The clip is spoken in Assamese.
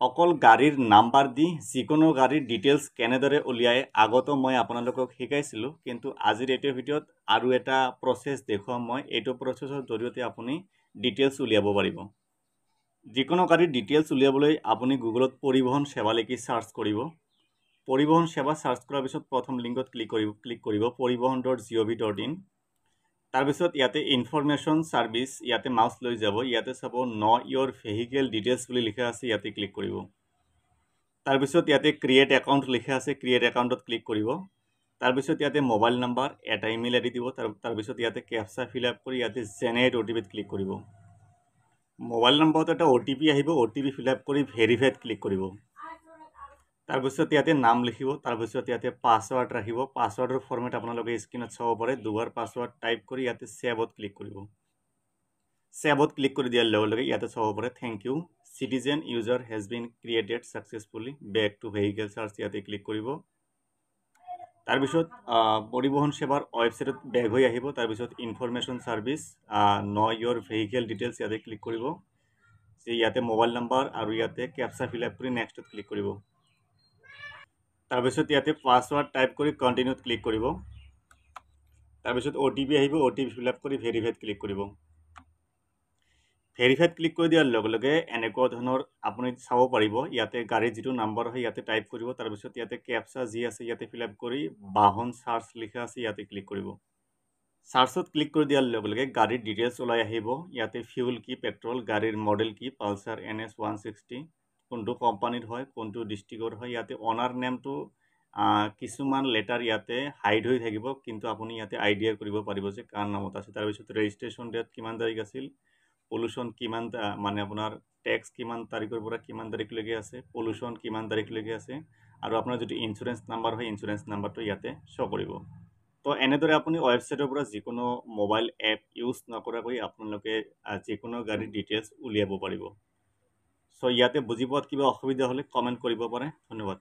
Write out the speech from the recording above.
অকল গাড়ীৰ নাম্বাৰ দি যিকোনো গাড়ীৰ ডিটেইলছ কেনেদৰে উলিয়াই আগতো মই আপোনালোকক শিকাইছিলোঁ, কিন্তু আজিৰ এইটো ভিডিঅ'ত আৰু এটা প্ৰচেছ দেখুৱাম মই। এইটো প্ৰচেছৰ জৰিয়তে আপুনি ডিটেইলছ উলিয়াব পাৰিব। যিকোনো গাড়ীৰ ডিটেইলছ উলিয়াবলৈ আপুনি গুগলত পৰিবহণ সেৱা লিখি চাৰ্চ কৰিব। পৰিবহণ সেৱা চাৰ্চ কৰাৰ পিছত প্ৰথম লিংকত ক্লিক কৰিব পৰিবহণ.gov.in। তাৰপিছত ইয়াতে ইনফৰমেশ্যন ছাৰ্ভিচ, ইয়াতে মাউচ লৈ যাব। ইয়াতে চাব ন ইয়ৰ ভেহিকেল ডিটেইলছ বুলি লিখা আছে, ইয়াতে ক্লিক কৰিব। তাৰপিছত ইয়াতে ক্ৰিয়েট একাউণ্ট লিখা আছে, ক্ৰিয়েট একাউণ্টত ক্লিক কৰিব। তাৰপিছত ইয়াতে মোবাইল নাম্বাৰ, এটা ইমেইল আইডি দিব। তাৰপিছত ইয়াতে কেপচা ফিল আপ কৰি ইয়াতে জেনেৰেট অ'টিপিত ক্লিক কৰিব। মোবাইল নম্বৰত এটা অ'টিপি আহিব, অ'টিপি ফিল আপ কৰি ভেৰিফাইড ক্লিক কৰিব। তাৰপিছত ইয়াতে নাম লিখিব। তাৰপিছত ইয়াতে পাছৱাৰ্ড ৰাখিব। পাছৱাৰ্ডৰ ফৰ্মেট আপোনালোকে স্ক্ৰীনত চাব পাৰে। দুবাৰ পাছৱাৰ্ড টাইপ কৰি ইয়াতে ছেভত ক্লিক কৰিব। ছেভত ক্লিক কৰি দিয়াৰ লগে লগে ইয়াতে চাব পাৰে thank you citizen user has been created successfully, back to vehicle search, ইয়াতে ক্লিক কৰিব। তাৰপিছত পৰিবহণ সেৱাৰ ৱেবছাইটত বেক হৈ আহিব। তাৰপিছত information service, know your vehicle details, ইয়াতে ক্লিক কৰিব। ইয়াতে মোবাইল নাম্বাৰ আৰু ইয়াতে কেপচা ফিল আপ কৰি নেক্সটত ক্লিক কৰিব। তাৰপিছত ইয়াতে পাছৱাৰ্ড টাইপ কৰি কণ্টিনিউত ক্লিক কৰিব। তাৰপিছত অ'টিপি আহিব, অ'টিপি ফিল আপ কৰি ভেৰিফাইড ক্লিক কৰিব। ভেৰিফাইড ক্লিক কৰি দিয়াৰ লগে লগে এনেকুৱা ধৰণৰ আপুনি চাব পাৰিব। ইয়াতে গাড়ীৰ যিটো নাম্বাৰ হয় ইয়াতে টাইপ কৰিব। তাৰপিছত ইয়াতে কেপচা যি আছে ইয়াতে ফিল আপ কৰি বাহন চাৰ্চ লিখা আছে, ইয়াতে ক্লিক কৰিব। চাৰ্চত ক্লিক কৰি দিয়াৰ লগে লগে গাড়ীৰ ডিটেইলছ ওলাই আহিব। ইয়াতে ফিউল কি, পেট্ৰল, গাড়ীৰ মডেল কি, পালচাৰ NS 160, কোনটো কোম্পানীৰ হয়, কোনটো ডিষ্ট্ৰিক্টৰ হয়। ইয়াতে অনাৰ নেমটো কিছুমান লেটাৰ ইয়াতে হাইড হৈ থাকিব, কিন্তু আপুনি ইয়াতে আইডিয়া কৰিব পাৰিব যে কাৰ নামত আছে। তাৰপিছত ৰেজিষ্ট্ৰেশ্যন ডেট কিমান তাৰিখ আছিল, পলিউশ্যন কিমান, মানে আপোনাৰ টেক্স কিমান তাৰিখৰ পৰা কিমান তাৰিখলৈকে আছে, পলিউশ্যন কিমান তাৰিখলৈকে আছে, আৰু আপোনাৰ যদি ইঞ্চুৰেঞ্চ নাম্বাৰ হয় ইঞ্চুৰেঞ্চ নাম্বাৰটো ইয়াতে শ্ব' কৰিব। তো এনেদৰে আপুনি ৱেবছাইটৰ পৰা যিকোনো মোবাইল এপ ইউজ নকৰাকৈ আপোনালোকে যিকোনো গাড়ীৰ ডিটেইলছ উলিয়াব পাৰিব। চ' ইয়াতে বুজি পোৱাত কিবা অসুবিধা হ'লে কমেণ্ট কৰিব পাৰে। ধন্যবাদ।